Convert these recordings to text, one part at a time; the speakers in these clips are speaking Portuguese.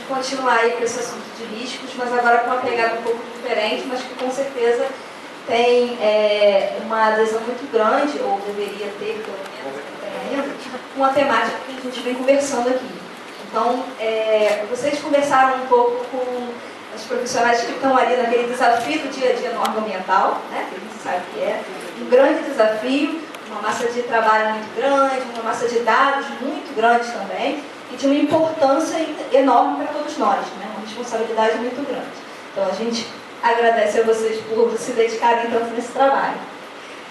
continuar aí com esse assunto de riscos, mas agora com uma pegada um pouco diferente, mas que com certeza tem uma adesão muito grande, ou deveria ter, pelo menos, ainda, uma temática que a gente vem conversando aqui. Então, vocês conversaram um pouco com os profissionais que estão ali naquele desafio do dia a dia no órgão ambiental, né, que a gente sabe que é um grande desafio, uma massa de trabalho muito grande, uma massa de dados muito grande também, e de uma importância enorme para todos nós, né, uma responsabilidade muito grande. Então, a gente agradece a vocês por se dedicarem tanto nesse trabalho.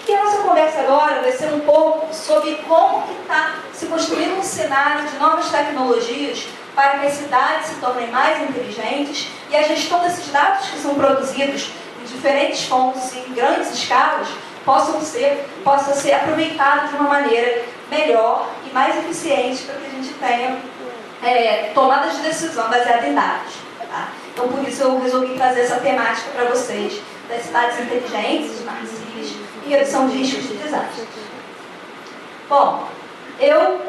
E a nossa conversa agora vai ser um pouco sobre como que está se construindo um cenário de novas tecnologias para que as cidades se tornem mais inteligentes e a gestão desses dados que são produzidos em diferentes fontes e em grandes escalas possa ser aproveitado de uma maneira melhor e mais eficiente para que a gente tenha tomadas de decisão baseadas em dados. Tá? Então, por isso eu resolvi trazer essa temática para vocês das cidades inteligentes, smart cities e redução de riscos de desastre. Bom, eu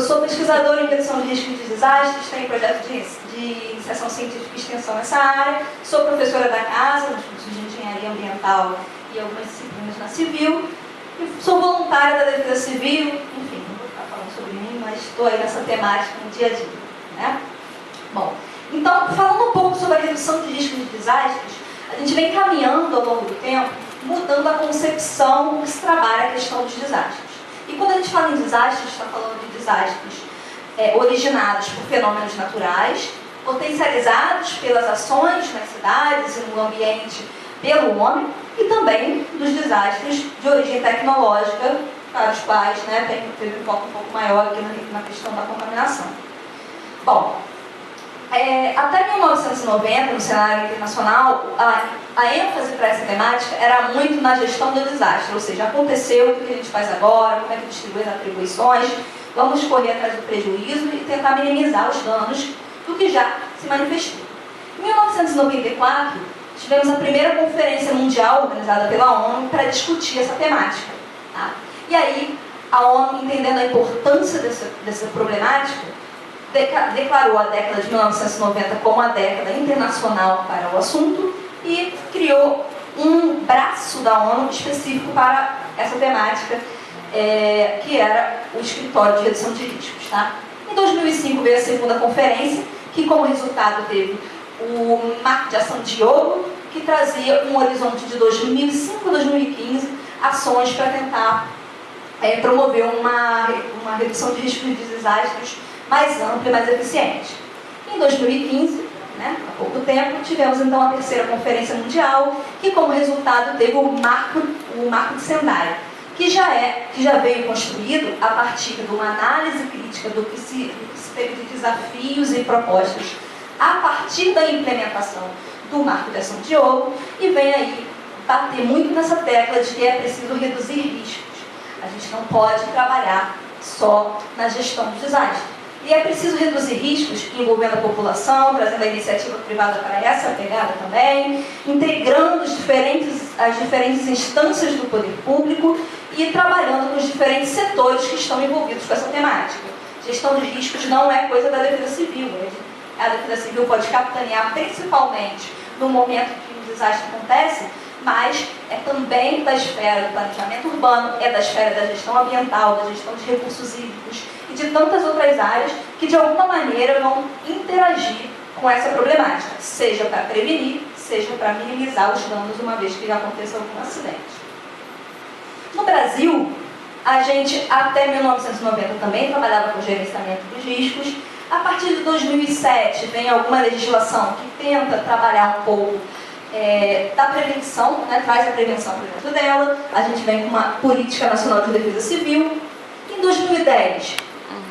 sou pesquisadora em redução de riscos de desastres, tenho projeto de iniciação científica e extensão nessa área, sou professora da casa, nos cursos de engenharia ambiental e algumas disciplinas na civil, e sou voluntária da defesa civil, enfim, não vou ficar falando sobre mim, mas estou aí nessa temática no dia a dia. Né? Bom, então, falando um pouco sobre a redução de riscos de desastres, a gente vem caminhando ao longo do tempo, mudando a concepção com que se trabalha a questão dos desastres. E quando a gente fala em desastres, está falando de desastres originados por fenômenos naturais, potencializados pelas ações nas cidades e no ambiente pelo homem, e também dos desastres de origem tecnológica, para os quais teve um foco um pouco maior aqui na questão da contaminação. Bom, até 1990, no cenário internacional, a ênfase para essa temática era muito na gestão do desastre, ou seja, aconteceu, o que a gente faz agora, como é que distribui as atribuições, vamos correr atrás do prejuízo e tentar minimizar os danos do que já se manifestou. Em 1994, tivemos a primeira conferência mundial organizada pela ONU para discutir essa temática. Tá? E aí, a ONU, entendendo a importância dessa problemática, declarou a década de 1990 como a década internacional para o assunto e criou um braço da ONU específico para essa temática, que era o Escritório de Redução de Riscos. Tá? Em 2005 veio a segunda conferência, que como resultado teve o Marco de Ação de Diogo, que trazia um horizonte de 2005 a 2015, ações para tentar promover uma redução de riscos de desastres mais ampla e mais eficiente. Em 2015, há pouco tempo, tivemos então a terceira conferência mundial, que como resultado teve o Marco de Sendai, que já veio construído a partir de uma análise crítica do que se teve de desafios e propostas a partir da implementação do Marco de Ação de Diogo, e vem aí bater muito nessa tecla de que é preciso reduzir riscos. A gente não pode trabalhar só na gestão dos desastres. E é preciso reduzir riscos envolvendo a população, trazendo a iniciativa privada para essa pegada também, integrando as diferentes instâncias do poder público e trabalhando com os diferentes setores que estão envolvidos com essa temática. Gestão de riscos não é coisa da defesa civil. A defesa civil pode capitanear principalmente no momento que um desastre acontece, mas é também da esfera do planejamento urbano, é da esfera da gestão ambiental, da gestão de recursos hídricos e de tantas outras áreas que de alguma maneira vão interagir com essa problemática, seja para prevenir, seja para minimizar os danos uma vez que aconteça algum acidente. No Brasil, a gente até 1990 também trabalhava com gerenciamento dos riscos. A partir de 2007 vem alguma legislação que tenta trabalhar um pouco da prevenção, traz a prevenção para dentro dela. A gente vem com uma política nacional de defesa civil. Em 2010,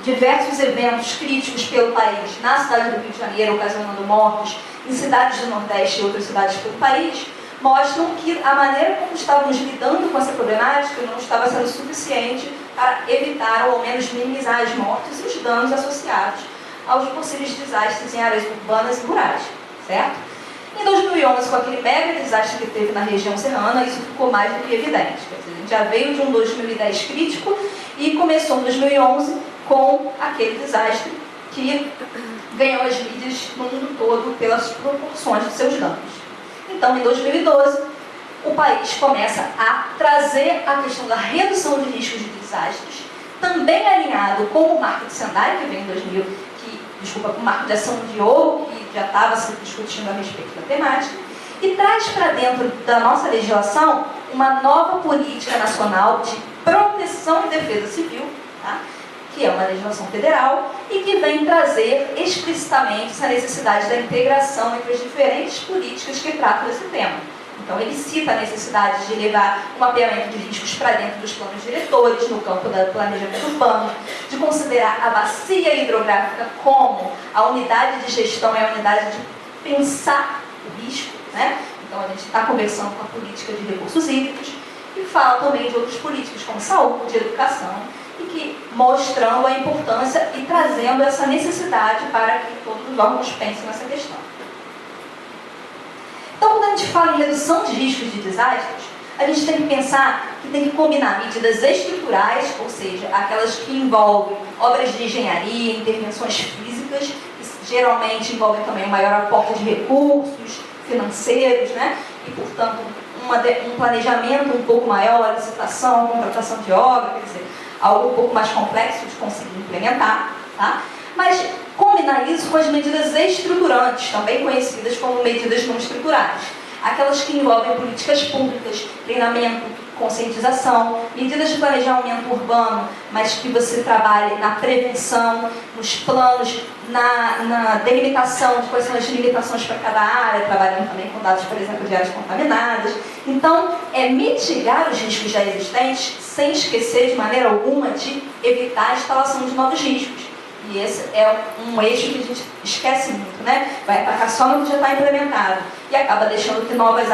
diversos eventos críticos pelo país, na cidade do Rio de Janeiro, ocasionando mortes, em cidades do Nordeste e outras cidades pelo país, mostram que a maneira como estávamos lidando com essa problemática não estava sendo suficiente para evitar ou ao menos minimizar as mortes e os danos associados aos possíveis desastres em áreas urbanas e rurais, certo? Em 2011, com aquele mega desastre que teve na região serrana, isso ficou mais do que evidente. Quer dizer, a gente já veio de um 2010 crítico e começou em 2011 com aquele desastre que ganhou as mídias no mundo todo pelas proporções de seus danos. Então, em 2012, o país começa a trazer a questão da redução de riscos de desastres, também alinhado com o Marco de Sendai, que vem em 2000, com o Marco de Ação de Ouro, que já estava se discutindo a respeito da temática, e traz para dentro da nossa legislação uma nova política nacional de proteção e defesa civil, tá? Que é uma legislação federal e que vem trazer explicitamente essa necessidade da integração entre as diferentes políticas que tratam desse tema. Então, ele cita a necessidade de levar o mapeamento de riscos para dentro dos planos diretores, no campo do planejamento urbano, de considerar a bacia hidrográfica como a unidade de gestão, é a unidade de pensar o risco, né? Então, a gente está conversando com a política de recursos hídricos e fala também de outras políticas como saúde, educação, e que mostrando a importância e trazendo essa necessidade para que todos os órgãos pensem nessa questão. Então, quando a gente fala em redução de riscos de desastres, a gente tem que pensar que tem que combinar medidas estruturais, ou seja, aquelas que envolvem obras de engenharia, intervenções físicas, que geralmente envolvem também um maior aporte de recursos financeiros, né? E, portanto, um planejamento um pouco maior, a licitação, contratação de obra, quer dizer, algo um pouco mais complexo de conseguir implementar, tá? Mas combinar isso com as medidas estruturantes, também conhecidas como medidas não estruturais. Aquelas que envolvem políticas públicas, treinamento, conscientização, medidas de planejamento urbano, mas que você trabalhe na prevenção, nos planos, na delimitação de quais são as limitações para cada área, trabalhando também com dados, por exemplo, de áreas contaminadas. Então, é mitigar os riscos já existentes, sem esquecer de maneira alguma de evitar a instalação de novos riscos. E esse é um eixo que a gente esquece muito, né? Vai atacar só no que já está implementado e acaba deixando que novas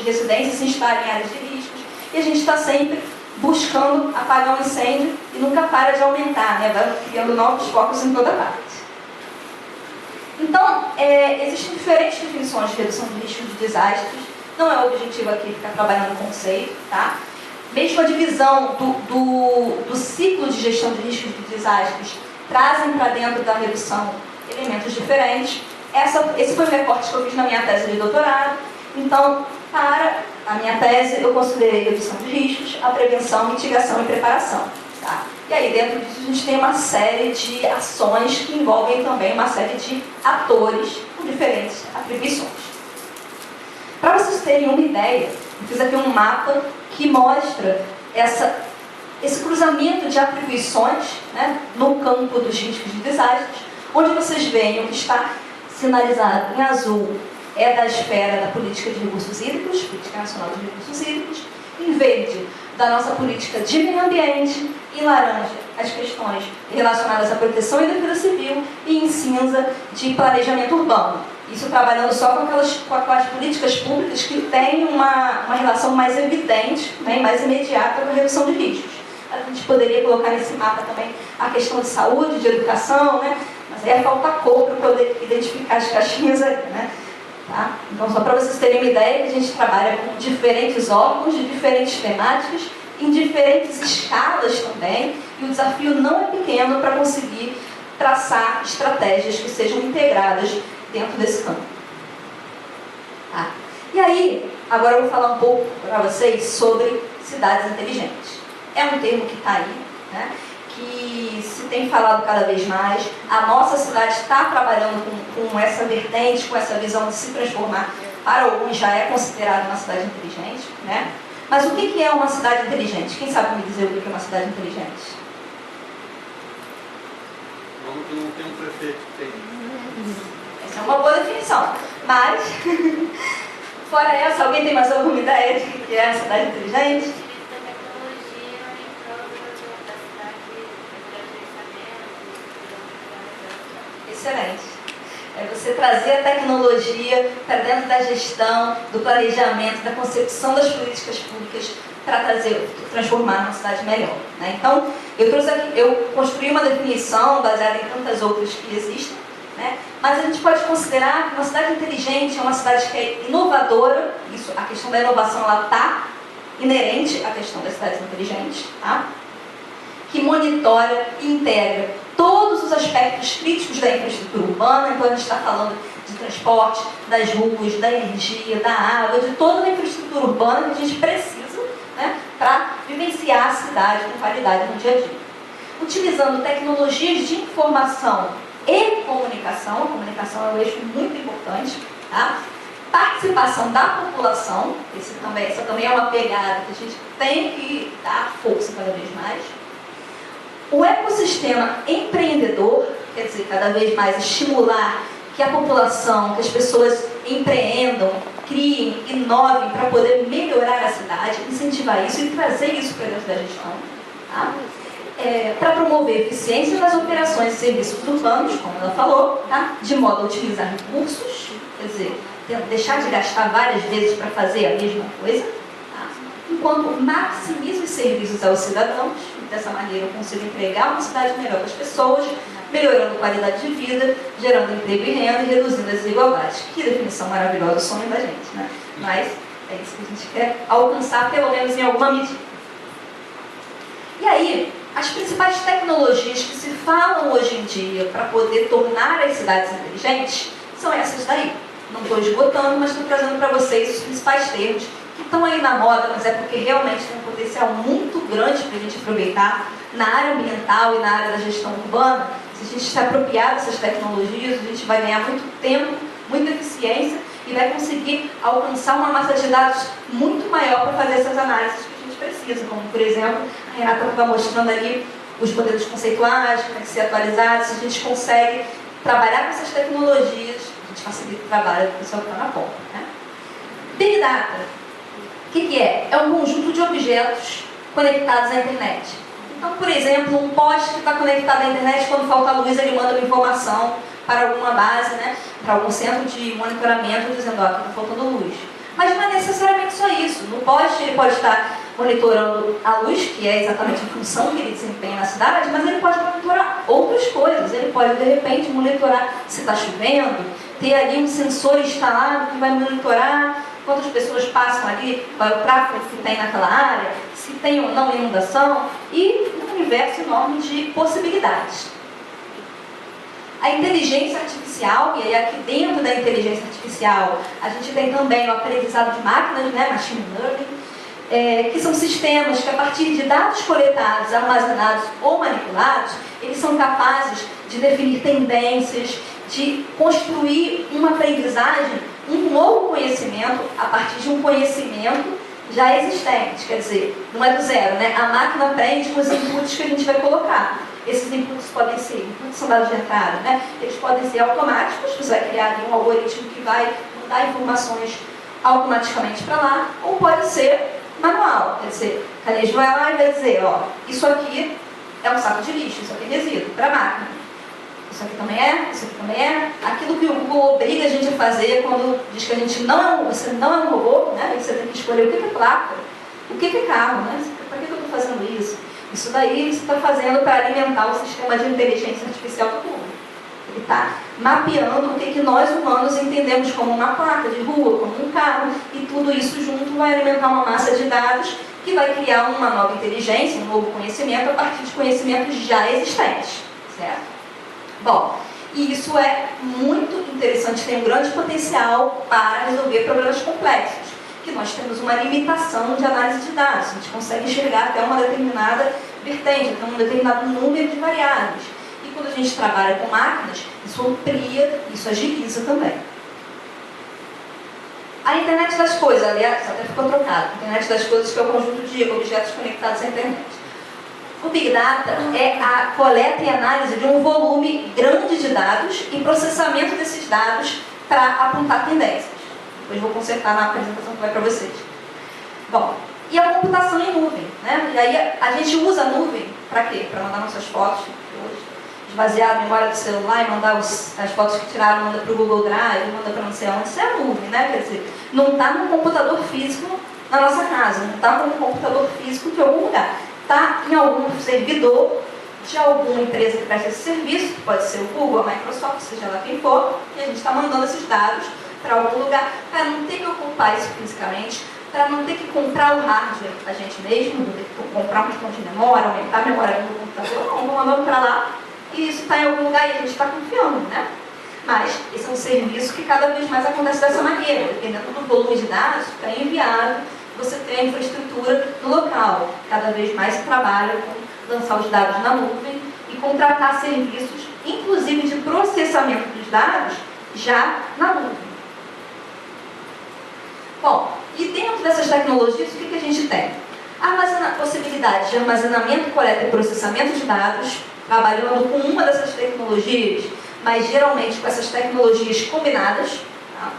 residências se instalem em áreas de riscos. E a gente está sempre buscando apagar um incêndio e nunca para de aumentar, né? Vai criando novos focos em toda parte. Então, existem diferentes definições de redução de riscos de desastres. Não é o objetivo aqui ficar trabalhando com conceito, tá? Mesmo a divisão do ciclo de gestão de riscos de desastres trazem para dentro da redução elementos diferentes. Esse foi o recorte que eu fiz na minha tese de doutorado. Então, para a minha tese, eu considerei redução de riscos, a prevenção, mitigação e preparação. Tá? E aí, dentro disso, a gente tem uma série de ações que envolvem também uma série de atores com diferentes atribuições. Para vocês terem uma ideia, eu fiz aqui um mapa que mostra esse cruzamento de atribuições, né, no campo dos riscos de desastres, onde vocês veem o que está sinalizado em azul é da esfera da política de recursos hídricos, política nacional de recursos hídricos, em verde da nossa política de meio ambiente, em laranja as questões relacionadas à proteção e defesa civil e em cinza de planejamento urbano. Isso trabalhando só com aquelas políticas públicas que têm uma relação mais evidente, né, e mais imediata com a redução de riscos. A gente poderia colocar nesse mapa também a questão de saúde, de educação, né, mas aí falta cor para poder identificar as caixinhas ali, né? Tá? Então, só para vocês terem uma ideia, que a gente trabalha com diferentes órgãos, de diferentes temáticas, em diferentes escalas também, e o desafio não é pequeno para conseguir traçar estratégias que sejam integradas dentro desse campo. Tá? E aí, agora eu vou falar um pouco para vocês sobre cidades inteligentes. É um termo que está aí, né, que se tem falado cada vez mais. A nossa cidade está trabalhando com essa vertente, com essa visão de se transformar. Para alguns já é considerada uma cidade inteligente, né? Mas o que é uma cidade inteligente? Quem sabe me dizer o que é uma cidade inteligente? Não tem um prefeito que tem. Essa é uma boa definição. Mas, fora essa, alguém tem mais alguma ideia de que é a cidade inteligente? Excelente. É você trazer a tecnologia para dentro da gestão, do planejamento, da concepção das políticas públicas para transformar uma cidade melhor. Né? Então, eu construí uma definição baseada em tantas outras que existem, né? Mas a gente pode considerar que uma cidade inteligente é uma cidade que é inovadora. Isso, a questão da inovação está inerente à questão das cidades inteligentes, tá? Que monitora e integra todos os aspectos críticos da infraestrutura urbana. Então a gente está falando de transporte, das ruas, da energia, da água, de toda a infraestrutura urbana que a gente precisa, né, para vivenciar a cidade com qualidade no dia a dia. Utilizando tecnologias de informação e comunicação, a comunicação é um eixo muito importante, tá? Participação da população, essa também é uma pegada que a gente tem que dar força cada vez mais. O ecossistema empreendedor, quer dizer, cada vez mais estimular que a população, que as pessoas empreendam, criem, inovem para poder melhorar a cidade, incentivar isso e trazer isso para dentro da gestão. Tá? Para promover eficiência nas operações e serviços urbanos, como ela falou, tá? De modo a otimizar recursos, quer dizer, deixar de gastar várias vezes para fazer a mesma coisa, tá? Enquanto maximiza os serviços aos cidadãos, dessa maneira eu consigo entregar uma cidade melhor para as pessoas, melhorando a qualidade de vida, gerando emprego e renda e reduzindo as desigualdades. Que definição maravilhosa, o sonho da gente, né? Mas é isso que a gente quer alcançar, pelo menos em alguma medida. E aí, as principais tecnologias que se falam hoje em dia para poder tornar as cidades inteligentes são essas daí. Não estou esgotando, mas estou trazendo para vocês os principais termos que estão aí na moda, mas é porque realmente tem um potencial muito grande para a gente aproveitar na área ambiental e na área da gestão urbana. Se a gente se apropriar dessas tecnologias, a gente vai ganhar muito tempo, muita eficiência e vai conseguir alcançar uma massa de dados muito maior para fazer essas análises que a gente precisa, como, por exemplo, a Renata estava mostrando ali os modelos conceituais, que têm que ser atualizados. Se a gente consegue trabalhar com essas tecnologias, a gente facilita o trabalho do pessoal que está na ponta, né? Big Data, o que é? É um conjunto de objetos conectados à internet. Então, por exemplo, um poste que está conectado à internet, quando falta luz, ele manda uma informação para alguma base, né, para algum centro de monitoramento, dizendo, ó, aqui está faltando luz. Mas não é necessariamente só isso. No poste, ele pode estar monitorando a luz, que é exatamente a função que ele desempenha na cidade, mas ele pode monitorar outras coisas. Ele pode, de repente, monitorar se está chovendo, ter ali um sensor instalado que vai monitorar quantas pessoas passam ali, qual é o tráfego que tem naquela área, se tem ou não inundação, e um universo enorme de possibilidades. A inteligência artificial, e aí aqui dentro da inteligência artificial, a gente tem também o aprendizado de máquinas, né, machine learning, que são sistemas que, a partir de dados coletados, armazenados ou manipulados, eles são capazes de definir tendências, de construir uma aprendizagem, um novo conhecimento a partir de um conhecimento já existente. Quer dizer, não é do zero, né? A máquina aprende com os inputs que a gente vai colocar. Esses inputs podem ser, inputs são dados de entrada, né? Eles podem ser automáticos, você vai criar ali um algoritmo que vai mandar informações automaticamente para lá, ou pode ser manual. Quer dizer, a gente vai lá e vai dizer, ó, isso aqui é um saco de lixo, isso aqui é resíduo, para a máquina. Isso aqui também é, isso aqui também é. Aquilo que o Google obriga a gente a fazer quando diz que a gente você não é um robô, né? Você tem que escolher o que é placa, o que é carro, né? Para que eu estou fazendo isso? Isso daí você está fazendo para alimentar o sistema de inteligência artificial do Google. Ele está mapeando o que nós humanos entendemos como uma placa de rua, como um carro, e tudo isso junto vai alimentar uma massa de dados que vai criar uma nova inteligência, um novo conhecimento a partir de conhecimentos já existentes, certo? Bom, e isso é muito interessante, tem um grande potencial para resolver problemas complexos, que nós temos uma limitação de análise de dados, a gente consegue enxergar até uma determinada vertente, até um determinado número de variáveis. E quando a gente trabalha com máquinas, isso amplia, isso agiliza também. A internet das coisas, aliás, até ficou trocado, a internet das coisas, que é o conjunto de objetos conectados à internet. O Big Data é a coleta e análise de um volume grande de dados e processamento desses dados para apontar tendências. Depois vou consertar na apresentação que vai para vocês. Bom, e a computação em nuvem, né? E aí a gente usa a nuvem para quê? Para mandar nossas fotos, esvaziar a memória do celular e mandar as fotos que tiraram, manda para o Google Drive, manda para não sei onde. Isso é a nuvem, né? Quer dizer, não está num computador físico na nossa casa, não está num computador físico de algum lugar. Está em algum servidor de alguma empresa que presta esse serviço, que pode ser o Google, a Microsoft, seja lá quem for, e a gente está mandando esses dados para algum lugar, para não ter que ocupar isso fisicamente, para não ter que comprar o hardware a gente mesmo, não ter que comprar um ponto de memória, aumentar a memória do computador, não, vou mandando para lá, e isso está em algum lugar e a gente está confiando, né? Mas esse é um serviço que cada vez mais acontece dessa maneira, dependendo do volume de dados que está enviado, você tem a infraestrutura no local. Cada vez mais se trabalha com lançar os dados na nuvem e contratar serviços, inclusive de processamento dos dados, já na nuvem. Bom, e dentro dessas tecnologias, o que a gente tem? A possibilidade de armazenamento, coleta e processamento de dados, trabalhando com uma dessas tecnologias, mas geralmente com essas tecnologias combinadas. Tá?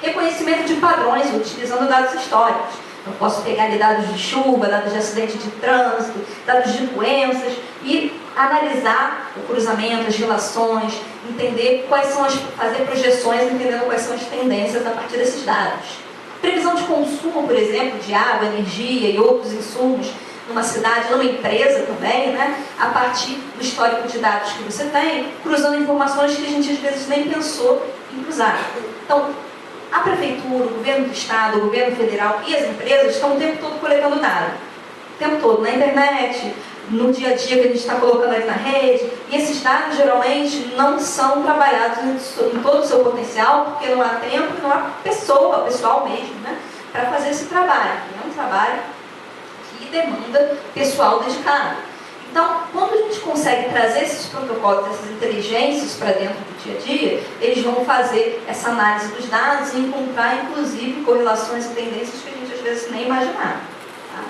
Reconhecimento de padrões, utilizando dados históricos. Eu posso pegar ali dados de chuva, dados de acidente de trânsito, dados de doenças e analisar o cruzamento, as relações, entender quais são fazer projeções, entendendo quais são as tendências a partir desses dados. Previsão de consumo, por exemplo, de água, energia e outros insumos numa cidade, numa empresa também, né? A partir do histórico de dados que você tem, cruzando informações que a gente às vezes nem pensou em cruzar. Então, a prefeitura, o governo do estado, o governo federal e as empresas estão o tempo todo coletando dados. O tempo todo, na internet, no dia a dia que a gente está colocando ali na rede. E esses dados geralmente não são trabalhados em todo o seu potencial, porque não há tempo e não há pessoal mesmo, né, para fazer esse trabalho. É um trabalho que demanda pessoal dedicado. Então, quando a gente consegue trazer esses protocolos, essas inteligências para dentro do dia a dia, eles vão fazer essa análise dos dados e encontrar, inclusive, correlações e tendências que a gente às vezes nem imaginava. Tá?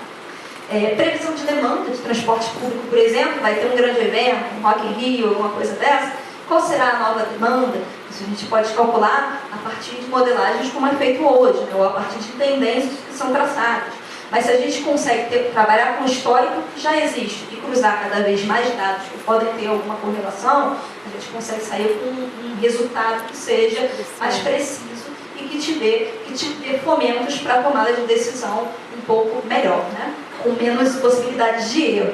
Previsão de demanda de transporte público, por exemplo, vai ter um grande evento, um Rock in Rio, alguma coisa dessa. Qual será a nova demanda? Isso a gente pode calcular a partir de modelagens como é feito hoje, né? Ou a partir de tendências que são traçadas. Mas se a gente consegue trabalhar com o histórico que já existe e cruzar cada vez mais dados que podem ter alguma correlação, a gente consegue sair com um resultado que seja mais preciso e que te dê fomentos para a tomada de decisão um pouco melhor, né? Com menos possibilidades de erro.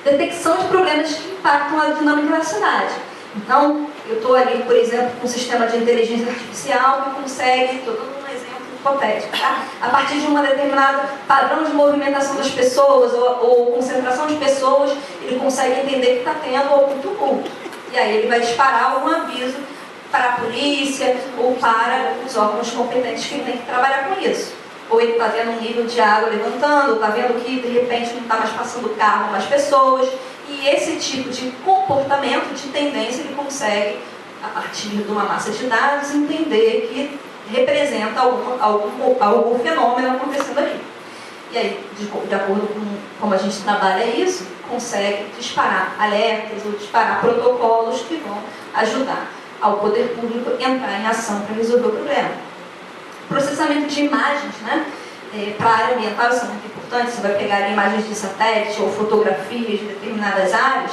Detecção de problemas que impactam a dinâmica da cidade. Então, eu estou ali, por exemplo, com um sistema de inteligência artificial que consegue, estou dando um exemplo hipotético, tá? A partir de um determinado padrão de movimentação das pessoas ou concentração de pessoas, ele consegue entender que está tendo algum tumulto. E aí ele vai disparar algum aviso para a polícia ou para os órgãos competentes que têm que trabalhar com isso. Ou ele está vendo um nível de água levantando, está vendo que de repente não está mais passando carro, mais pessoas. E esse tipo de comportamento, de tendência, ele consegue, a partir de uma massa de dados, entender que representa algum fenômeno acontecendo ali. E aí, de acordo com como a gente trabalha isso, consegue disparar alertas ou disparar protocolos que vão ajudar ao poder público entrar em ação para resolver o problema. Processamento de imagens, né? Para a área ambiental, isso é muito importante. Você vai pegar imagens de satélite ou fotografias de determinadas áreas,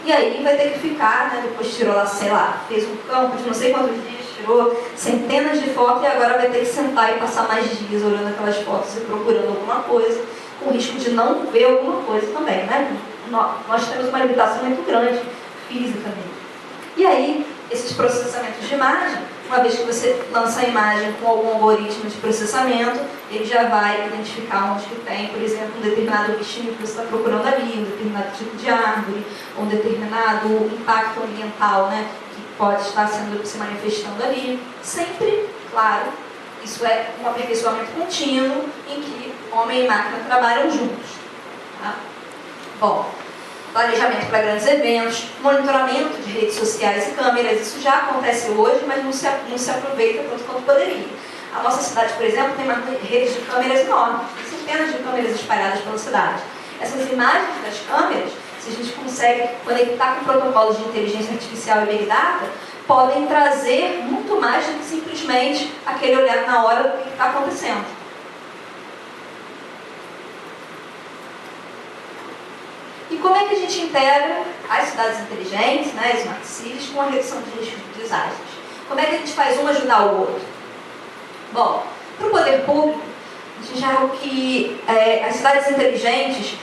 e aí vai ter que ficar, né? Depois tirou lá, sei lá, fez um campo de não sei quantos dias, tirou centenas de fotos e agora vai ter que sentar e passar mais dias olhando aquelas fotos e procurando alguma coisa, com risco de não ver alguma coisa também, né? Nós temos uma limitação muito grande, fisicamente. E aí, esses processamentos de imagem, uma vez que você lança a imagem com algum algoritmo de processamento, ele já vai identificar onde que tem, por exemplo, um determinado bichinho que você está procurando ali, um determinado tipo de árvore, um determinado impacto ambiental, né, que pode estar se manifestando ali. Sempre, claro, isso é um aperfeiçoamento contínuo em que homem e máquina trabalham juntos. Tá? Bom, planejamento para grandes eventos, monitoramento de redes sociais e câmeras, isso já acontece hoje, mas não se aproveita tanto quanto poderia. A nossa cidade, por exemplo, tem uma rede de câmeras enorme, centenas de câmeras espalhadas pela cidade. Essas imagens das câmeras, se a gente consegue conectar com protocolos de inteligência artificial e Big Data, podem trazer muito mais do que simplesmente aquele olhar na hora do que está acontecendo. E como é que a gente integra as cidades inteligentes, né, as smart cities, com a redução de riscos de desastres? Como é que a gente faz um ajudar o outro? Bom, para o poder público, a gente já viu que as cidades inteligentes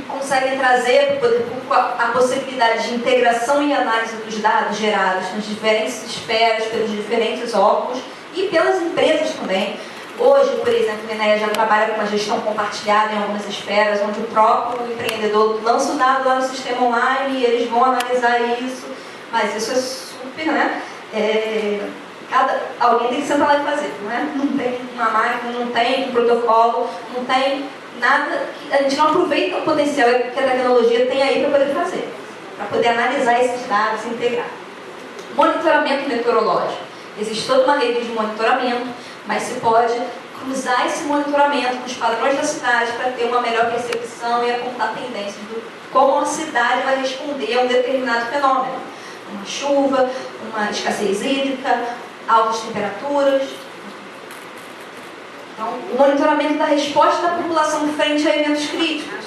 conseguem trazer para o poder público a possibilidade de integração e análise dos dados gerados nas diferentes esferas, pelos diferentes órgãos e pelas empresas também. Hoje, por exemplo, a Enéia já trabalha com uma gestão compartilhada em algumas esferas, onde o próprio empreendedor lança o dado lá no sistema online e eles vão analisar isso, mas isso é super, né? Alguém tem que sentar lá e fazer, não é? Não tem uma máquina, não tem um protocolo, não tem nada, a gente não aproveita o potencial que a tecnologia tem aí para poder fazer, para poder analisar esses dados e integrar. Monitoramento meteorológico. Existe toda uma rede de monitoramento, mas se pode cruzar esse monitoramento com os padrões da cidade para ter uma melhor percepção e apontar tendências de como a cidade vai responder a um determinado fenômeno. Uma chuva, uma escassez hídrica, altas temperaturas. Então, o monitoramento da resposta da população frente a eventos críticos.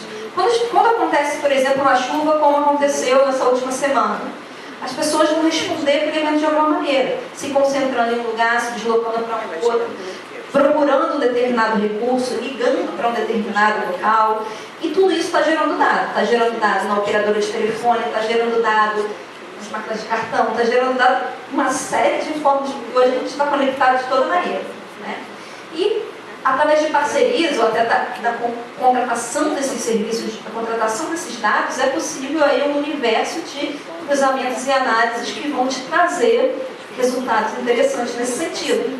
Quando acontece, por exemplo, uma chuva, como aconteceu nessa última semana, as pessoas vão responder aquele evento de alguma maneira, se concentrando em um lugar, se deslocando para um outro, procurando um determinado recurso, ligando para um determinado local, e tudo isso está gerando dado. Está gerando dado na operadora de telefone, está gerando dado nas máquinas de cartão, está gerando dado uma série de formas que hoje a gente está conectado de toda maneira, né? E através de parcerias ou até da contratação desses serviços, da contratação desses dados, é possível aí um universo de cruzamentos e análises que vão te trazer resultados interessantes nesse sentido.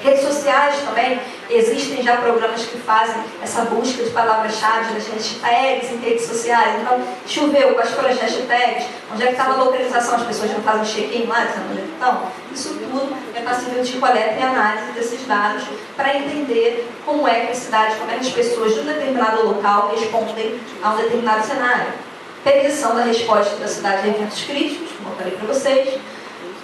Redes sociais também, existem já programas que fazem essa busca de palavras-chave, das hashtags em redes sociais. Então, choveu, quais foram as hashtags? Onde é que estava a localização? As pessoas não fazem check-in lá, dizendo onde é que estão? Isso tudo é passível de coleta e análise desses dados para entender como é que a cidade, como é que as pessoas de um determinado local respondem a um determinado cenário. Previsão da resposta da cidade a eventos críticos, como eu falei para vocês.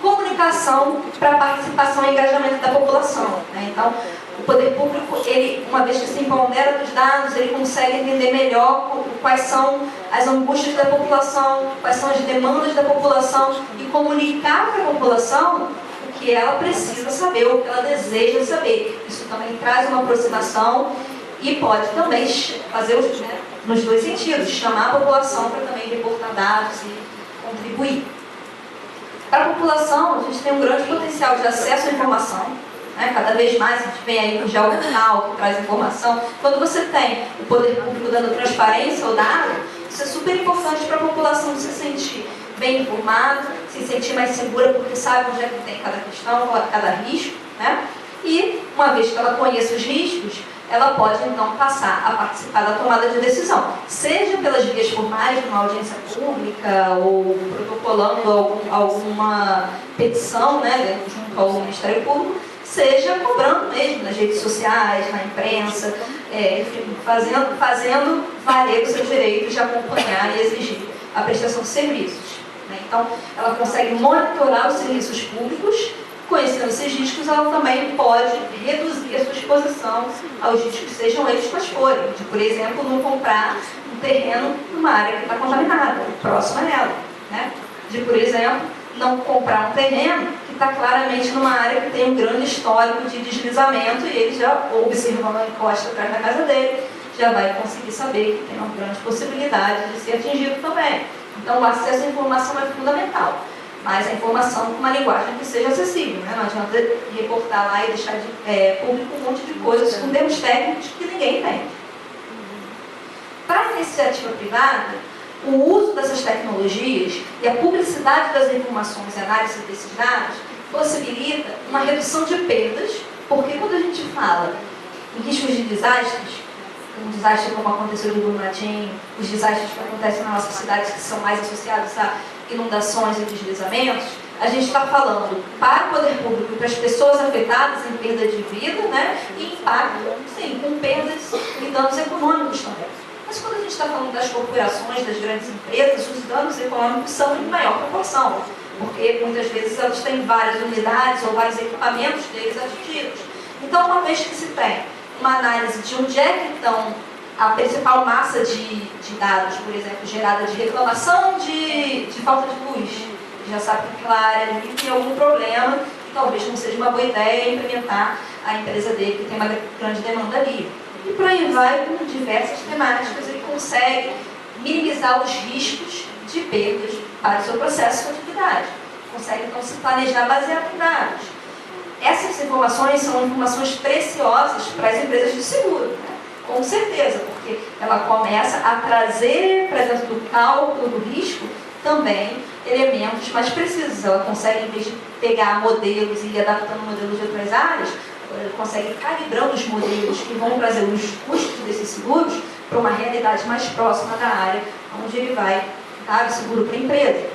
Comunicação para participação e engajamento da população, né? Então, o poder público, ele, uma vez que se empodera dos dados, ele consegue entender melhor quais são as angústias da população, quais são as demandas da população e comunicar para a população o que ela precisa saber, o que ela deseja saber. Isso também traz uma aproximação e pode também fazer nos dois sentidos, chamar a população para também reportar dados e contribuir. Para a população, a gente tem um grande potencial de acesso à informação, né? Cada vez mais a gente vem aí com o geornal que traz informação. Quando você tem o poder público dando transparência ao dado, isso é super importante para a população se sentir bem informada, se sentir mais segura, porque sabe onde é que tem cada questão, cada risco, né? E, uma vez que ela conheça os riscos, ela pode, então, passar a participar da tomada de decisão, seja pelas vias formais de uma audiência pública ou protocolando alguma petição, né, junto ao Ministério Público, seja cobrando mesmo nas redes sociais, na imprensa, enfim, fazendo valer os seus direitos de acompanhar e exigir a prestação de serviços, né? Então, ela consegue monitorar os serviços públicos. Conhecendo esses riscos, ela também pode reduzir a sua exposição aos riscos, sejam eles quais forem. De, por exemplo, não comprar um terreno numa área que está contaminada, próxima a ela, né? De, por exemplo, não comprar um terreno que está claramente numa área que tem um grande histórico de deslizamento e ele já, observando a encosta atrás da casa dele, já vai conseguir saber que tem uma grande possibilidade de ser atingido também. Então, o acesso à informação é fundamental. Mas a informação com uma linguagem que seja acessível, né? Não adianta reportar lá e deixar público um monte de coisas com termos técnicos que ninguém entende. Para a iniciativa privada, o uso dessas tecnologias e a publicidade das informações e análise desses dados possibilita uma redução de perdas, porque quando a gente fala em riscos de desastres, um desastre como aconteceu no Brumadinho, os desastres que acontecem na nossa cidade que são mais associados a inundações e deslizamentos, a gente está falando para o poder público e para as pessoas afetadas em perda de vida, né? E impacto, sim, com perdas e danos econômicos também. Mas quando a gente está falando das corporações, das grandes empresas, os danos econômicos são em maior proporção, porque muitas vezes elas têm várias unidades ou vários equipamentos deles atingidos. Então, uma vez que se tem uma análise de onde é que estão a principal massa de dados, por exemplo, gerada de reclamação de falta de luz. Já sabe que aquela área ali tem algum problema e talvez não seja uma boa ideia implementar a empresa dele, que tem uma grande demanda ali. E por aí vai, com diversas temáticas, ele consegue minimizar os riscos de perdas para o seu processo de atividade. Consegue, então, se planejar baseado em dados. essas informações são informações preciosas para as empresas de seguro, né? Com certeza, porque ela começa a trazer para dentro do cálculo do risco também elementos mais precisos. Ela consegue, em vez de pegar modelos e ir adaptando modelos de outras áreas, ela consegue ir calibrando os modelos que vão trazer os custos desses seguros para uma realidade mais próxima da área onde ele vai dar o seguro para a empresa.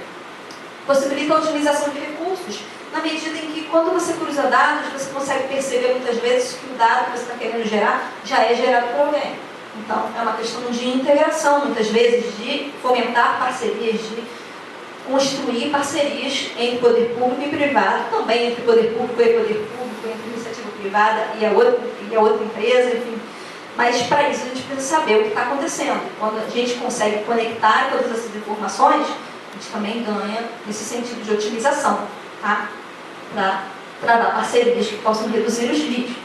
Possibilita a utilização de recursos, na medida em que, quando você cruza dados, você consegue perceber muitas vezes que o dado que você está querendo gerar já é gerado por alguém. Então, é uma questão de integração, muitas vezes, de fomentar parcerias, de construir parcerias entre poder público e privado, também entre poder público, entre iniciativa privada e a outra empresa, enfim. Mas, para isso, a gente precisa saber o que está acontecendo. Quando a gente consegue conectar todas essas informações, a gente também ganha nesse sentido de otimização, tá? Para dar parcerias que possam reduzir os riscos.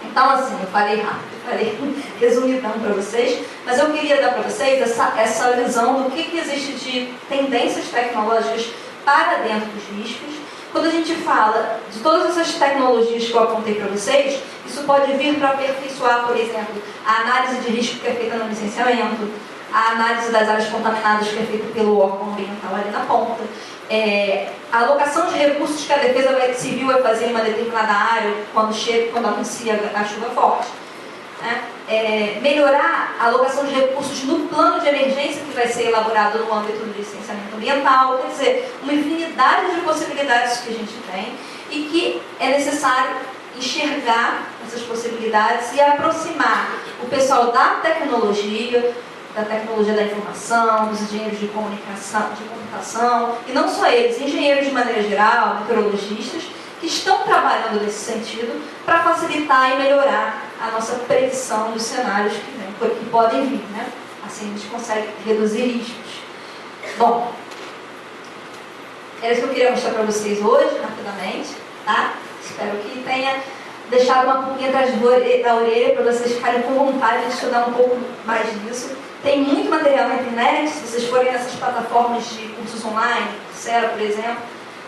Então, assim, eu falei rápido, falei resumidão para vocês, mas eu queria dar para vocês essa visão do que existe de tendências tecnológicas para dentro dos riscos. Quando a gente fala de todas essas tecnologias que eu apontei para vocês, isso pode vir para aperfeiçoar, por exemplo, a análise de risco que é feita no licenciamento, a análise das áreas contaminadas que é feita pelo órgão ambiental ali na ponta, a alocação de recursos que a Defesa Civil vai fazer em uma determinada área quando anuncia a chuva forte, né? Melhorar a alocação de recursos no plano de emergência que vai ser elaborado no âmbito do licenciamento ambiental, quer dizer, uma infinidade de possibilidades que a gente tem e que é necessário enxergar essas possibilidades e aproximar o pessoal da tecnologia da informação, dos engenheiros de computação, e não só eles, engenheiros de maneira geral, meteorologistas, que estão trabalhando nesse sentido para facilitar e melhorar a nossa predição dos cenários que podem vir, né? Assim a gente consegue reduzir riscos. Bom, era isso que eu queria mostrar para vocês hoje, rapidamente, tá? Espero que tenha deixado uma pulguinha atrás da orelha para vocês ficarem com vontade de estudar um pouco mais disso. Tem muito material na internet, se vocês forem nessas plataformas de cursos online, Coursera, por exemplo,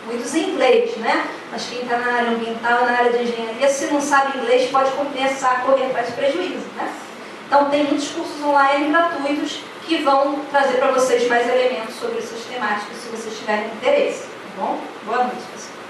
muitos em inglês, né? Mas quem está na área ambiental, na área de engenharia, se não sabe inglês, pode começar a correr atrás de prejuízo, né? Então, tem muitos cursos online gratuitos que vão trazer para vocês mais elementos sobre essas temáticas, se vocês tiverem interesse, tá bom? Boa noite, pessoal.